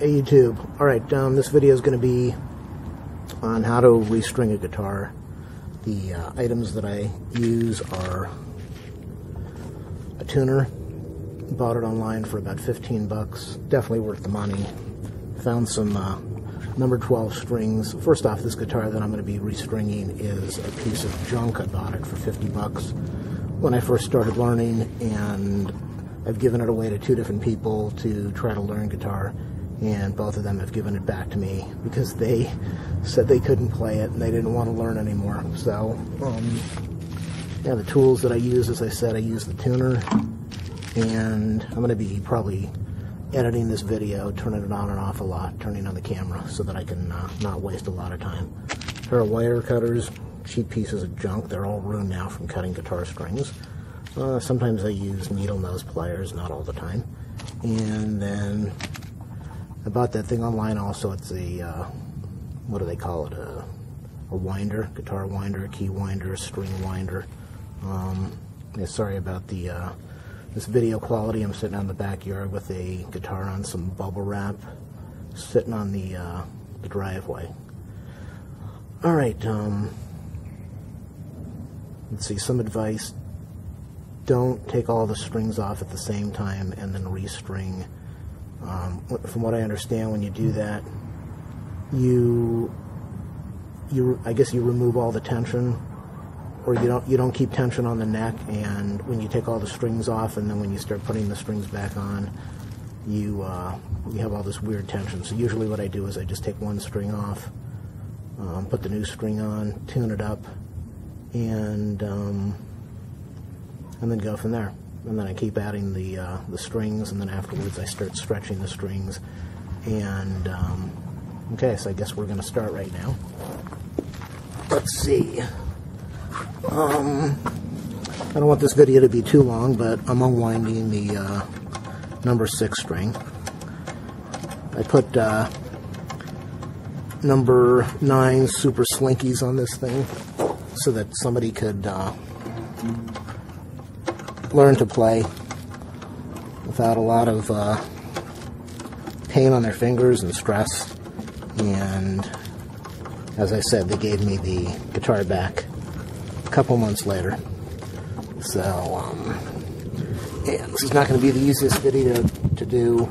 Hey YouTube. Alright, this video is going to be on how to restring a guitar. The items that I use are a tuner. Bought it online for about 15 bucks. Definitely worth the money. Found some number 12 strings. First off, this guitar that I'm going to be restringing is a piece of junk. I bought it for 50 bucks when I first started learning, and I've given it away to two different people to try to learn guitar, and both of them have given it back to me because they said they couldn't play it and they didn't want to learn anymore. So, yeah, the tools that I use, as I said, I use the tuner, and I'm going to be probably editing this video, turning it on and off a lot, turning on the camera so that I can not waste a lot of time. A pair of wire cutters, cheap pieces of junk. They're all ruined now from cutting guitar strings. Sometimes I use needle nose pliers, not all the time. And then I bought that thing online also. It's a, what do they call it? A winder, guitar winder, key winder, string winder. Yeah, sorry about the this video quality. I'm sitting out in the backyard with a guitar on some bubble wrap, sitting on the driveway. All right, let's see, some advice. Don't take all the strings off at the same time and then restring. From what I understand, when you do that, I guess you remove all the tension, or you don't keep tension on the neck, and when you take all the strings off and then when you start putting the strings back on, you have all this weird tension. So usually what I do is I just take one string off, put the new string on, tune it up, and then go from there. And then I keep adding the strings, and then afterwards I start stretching the strings. And okay, so I guess we're going to start right now. Let's see. I don't want this video to be too long, but I'm unwinding the number 6 string. I put number 9 super slinkies on this thing so that somebody could learn to play without a lot of pain on their fingers and stress. And as I said, they gave me the guitar back a couple months later. So yeah, this is not going to be the easiest video to do.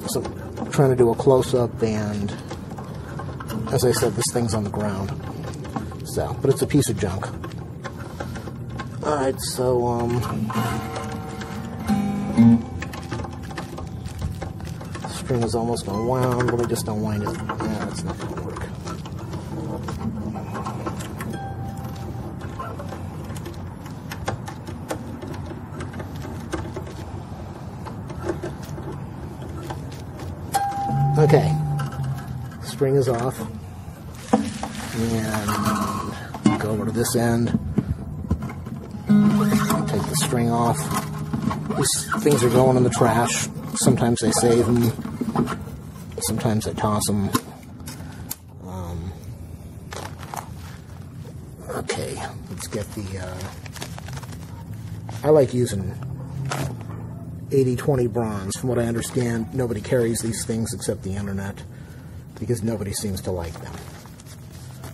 So I'm trying to do a close-up, and as I said, this thing's on the ground. So, but it's a piece of junk. Alright, so, the string is almost unwound. Let me just unwind it. Yeah, that's not going to work. Okay, string is off. And go over to this end. Take the string off. These things are going in the trash. Sometimes I save them. Sometimes I toss them. Okay, let's get the... I like using 80-20 bronze. From what I understand, nobody carries these things except the internet, because nobody seems to like them.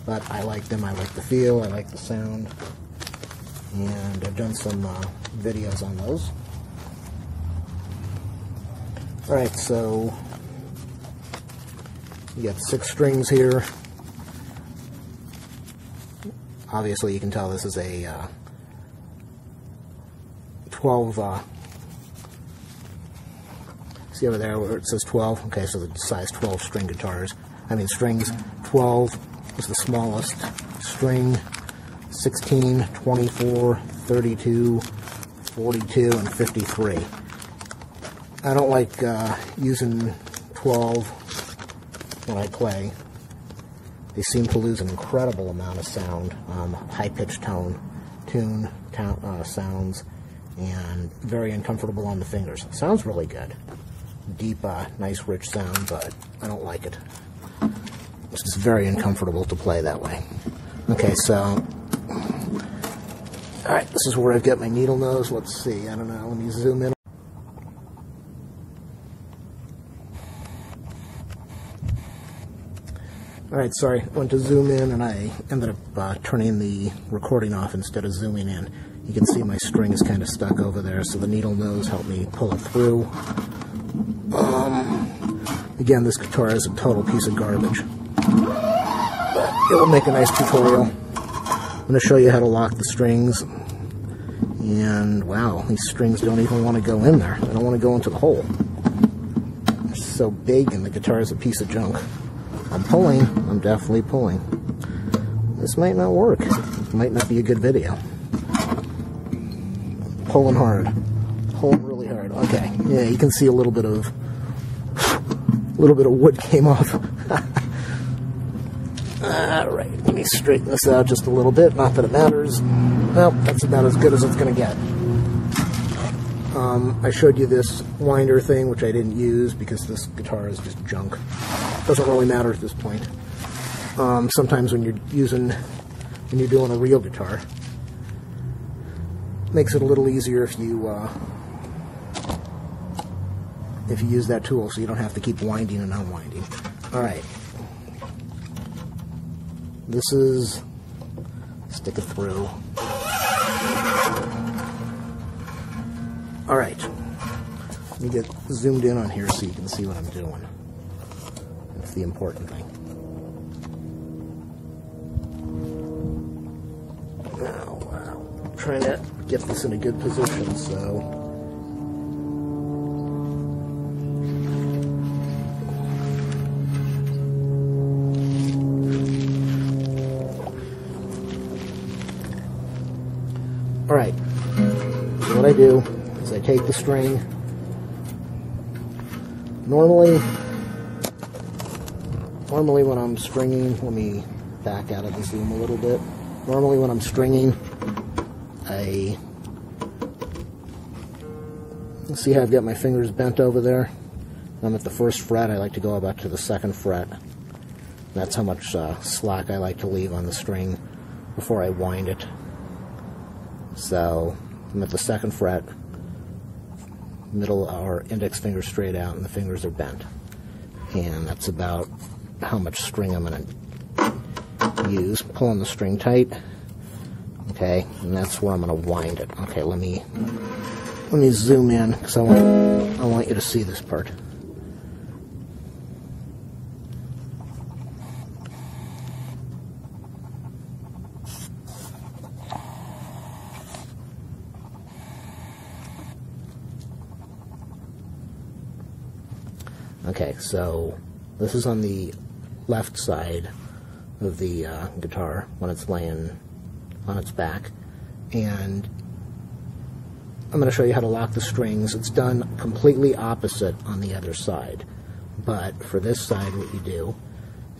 But I like them. I like the feel. I like the sound. And I've done some videos on those. Alright, so you got 6 strings here. Obviously you can tell this is a 12, see over there where it says 12? Okay, so the size 12 string guitars. I mean strings. 12 is the smallest. String 16, 24, 32, 42, and 53. I don't like using 12 when I play. They seem to lose an incredible amount of sound, high-pitched tune sounds, and very uncomfortable on the fingers. Sounds really good. Deep, nice, rich sound, but I don't like it. It's just very uncomfortable to play that way. Okay, so... Alright, this is where I've got my needle nose. Let's see, I don't know, let me zoom in. Alright, sorry, I went to zoom in and I ended up turning the recording off instead of zooming in. You can see my string is kind of stuck over there, so the needle nose helped me pull it through. Again, this guitar is a total piece of garbage, but it will make a nice tutorial. I'm going to show you how to lock the strings, and wow, these strings don't even want to go in there. They don't want to go into the hole. They're so big and the guitar is a piece of junk. I'm pulling. I'm definitely pulling. This might not work. It might not be a good video. Pulling hard. Pulling really hard. Okay. Yeah, you can see a little bit of wood came off. Alright, let me straighten this out just a little bit. Not that it matters. Well, that's about as good as it's going to get. I showed you this winder thing, which I didn't use because this guitar is just junk. Doesn't really matter at this point. Sometimes when you're doing a real guitar, it makes it a little easier if you use that tool, so you don't have to keep winding and unwinding. All right, this is stick it through. All right, let me get zoomed in on here so you can see what I'm doing. That's the important thing. Now, I'm trying to get this in a good position, so... Alright, so what I do is I take the string. Normally when I'm stringing, let me back out of the zoom a little bit. Normally when I'm stringing, see how I've got my fingers bent over there? I'm at the first fret. I like to go about to the second fret. That's how much slack I like to leave on the string before I wind it. So I'm at the second fret, middle or index finger straight out, and the fingers are bent. And that's about how much string I'm going to use. Pulling the string tight. Okay, and that's where I'm going to wind it. Okay, let me zoom in because I want you to see this part. Okay, so this is on the left side of the guitar when it's laying on its back, and I'm going to show you how to lock the strings. It's done completely opposite on the other side, but for this side what you do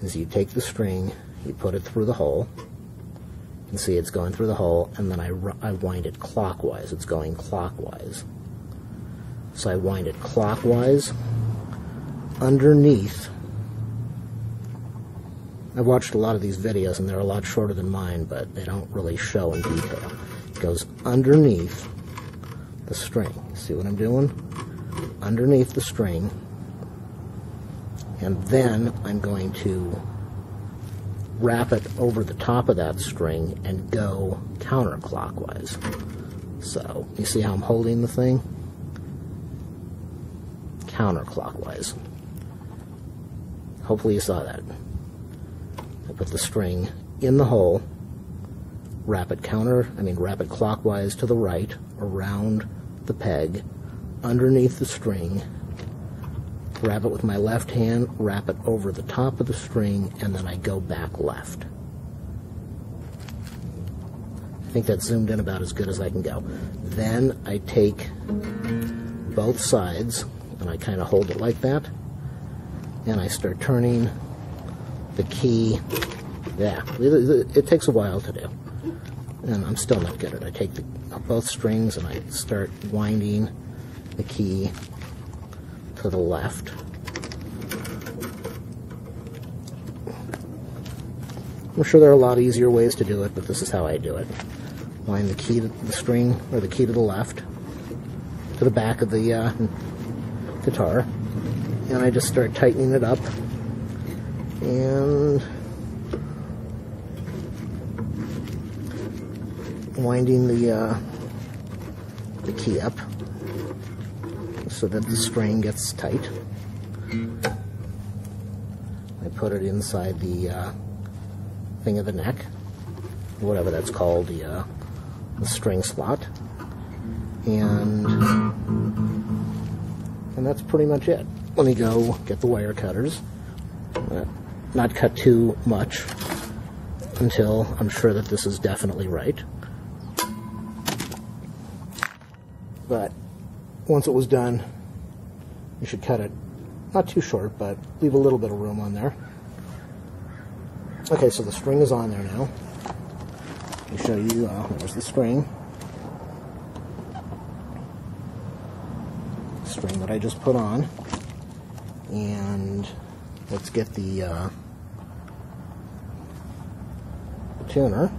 is you take the string, you put it through the hole. You can see it's going through the hole, and then I wind it clockwise. It's going clockwise. So I wind it clockwise underneath. I've watched a lot of these videos and they're a lot shorter than mine, but they don't really show in detail. It goes underneath the string. See what I'm doing? Underneath the string. And then I'm going to wrap it over the top of that string and go counterclockwise. So, you see how I'm holding the thing? Counterclockwise. Hopefully you saw that. I put the string in the hole, wrap it clockwise to the right, around the peg, underneath the string, grab it with my left hand, wrap it over the top of the string, and then I go back left. I think that's zoomed in about as good as I can go. Then I take both sides, and I kind of hold it like that, and I start turning the key. Yeah, it takes a while to do, and I'm still not good at it. I take both strings and I start winding the key to the left. I'm sure there are a lot easier ways to do it, but this is how I do it. Wind the key to the string, or the key to the left, to the back of the guitar, and I just start tightening it up, and winding the key up so that the string gets tight. I put it inside the thing of the neck, whatever that's called, the string slot, and that's pretty much it. Let me go get the wire cutters. Not cut too much until I'm sure that this is definitely right. But once it was done, you should cut it not too short, but leave a little bit of room on there. Okay, so the string is on there now. Let me show you, there's the string. String that I just put on. And let's get the tuner.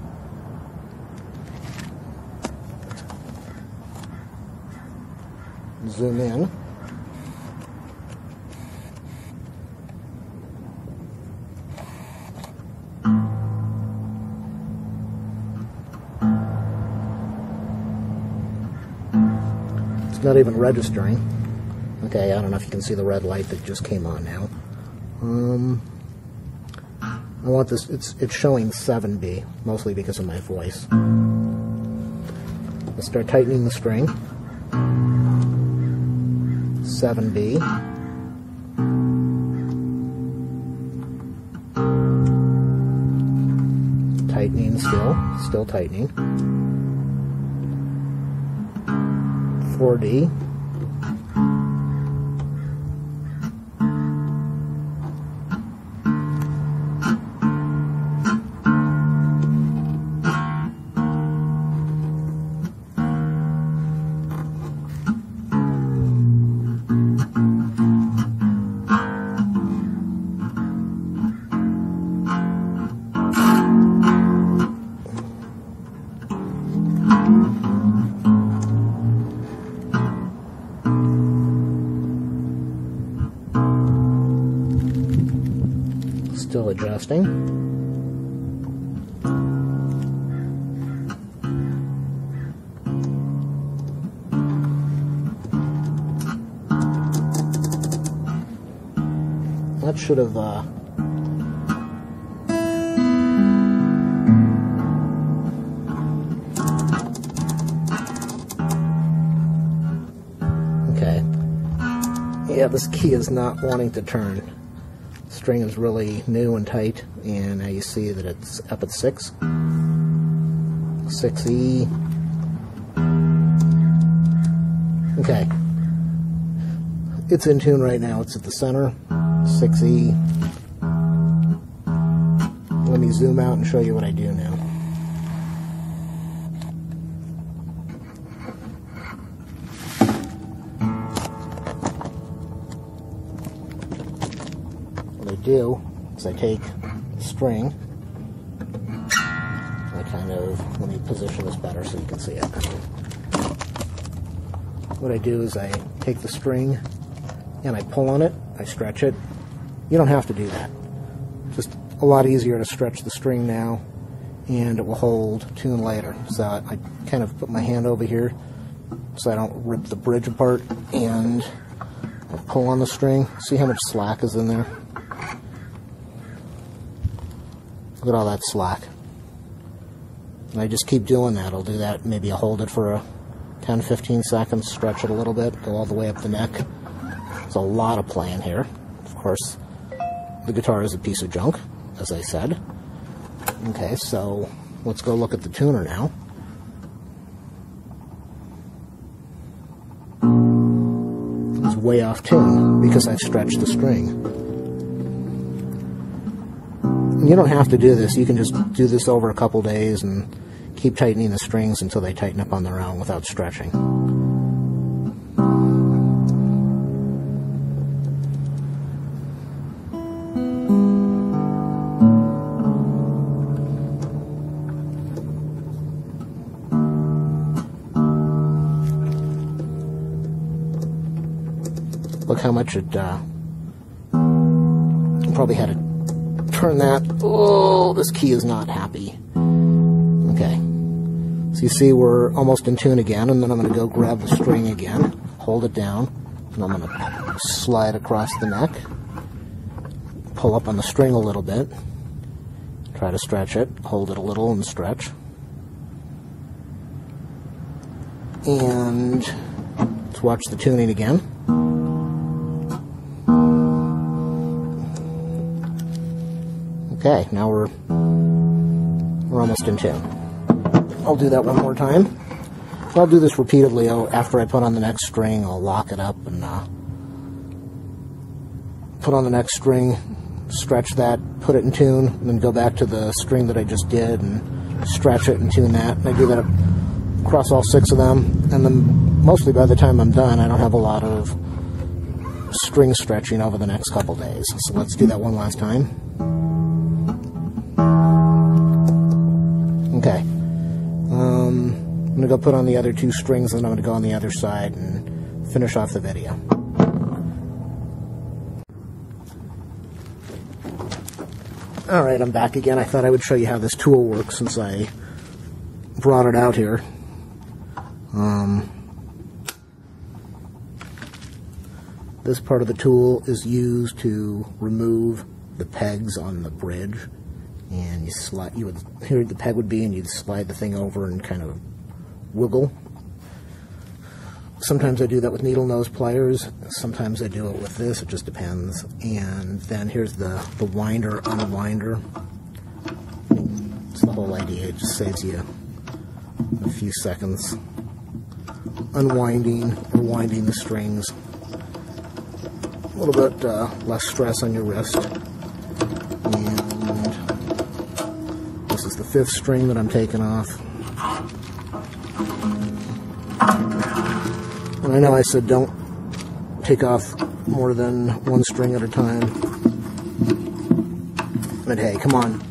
Zoom in. It's not even registering. Okay, I don't know if you can see the red light that just came on now. I want this, it's showing 7B, mostly because of my voice. Let's start tightening the string. 7B. Tightening still tightening. 4D. Still adjusting. That should have okay. Yeah, this key is not wanting to turn. String is really new and tight, and now you see that it's up at 6. 6E. Okay. It's in tune right now. It's at the center. 6E. Let me zoom out and show you what I do now. Do is I take the string, I kind of, let me position this better so you can see it. What I do is I take the string and I pull on it, I stretch it. You don't have to do that. Just a lot easier to stretch the string now, and it will hold tune later. So I kind of put my hand over here so I don't rip the bridge apart, and I pull on the string. See how much slack is in there? Look at all that slack. And I just keep doing that. I'll do that. Maybe I'll hold it for 10-15 seconds, stretch it a little bit, go all the way up the neck. There's a lot of playing here. Of course, the guitar is a piece of junk, as I said. Okay, so let's go look at the tuner now. It's way off tune because I've stretched the string. You don't have to do this. You can just do this over a couple days and keep tightening the strings until they tighten up on their own without stretching. Look how much it probably had to turn that. Oh, this key is not happy. Okay. So So you see we're almost in tune again, and then I'm going to go grab the string again, hold it down, and I'm going to slide across the neck, pull up on the string a little bit, try to stretch it, hold it a little and stretch. And let's watch the tuning again. Okay, now we're almost in tune. I'll do that one more time. So I'll do this repeatedly. After I put on the next string, I'll lock it up and put on the next string, stretch that, put it in tune, and then go back to the string that I just did and stretch it and tune that. And I do that across all 6 of them, and then mostly by the time I'm done, I don't have a lot of string stretching over the next couple days. So let's do that one last time. Okay. I'm going to go put on the other 2 strings, and then I'm going to go on the other side and finish off the video. Alright, I'm back again. I thought I would show you how this tool works since I brought it out here. This part of the tool is used to remove the pegs on the bridge, and you would here the peg would be, and you'd slide the thing over and kind of wiggle. Sometimes I do that with needle nose pliers. Sometimes I do it with this. It just depends. And then here's the winder unwinder. It's the whole idea. It just saves you a few seconds unwinding or winding the strings. A little bit less stress on your wrist. And this is the 5th string that I'm taking off. And I know I said don't take off more than 1 string at a time. But hey, come on.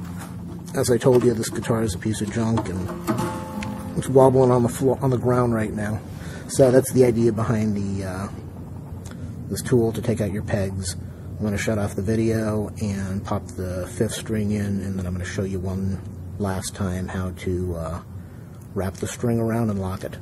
As I told you, this guitar is a piece of junk and it's wobbling on the floor, on the ground right now. So that's the idea behind this tool, to take out your pegs. I'm going to shut off the video and pop the 5th string in, and then I'm going to show you one last time how to wrap the string around and lock it.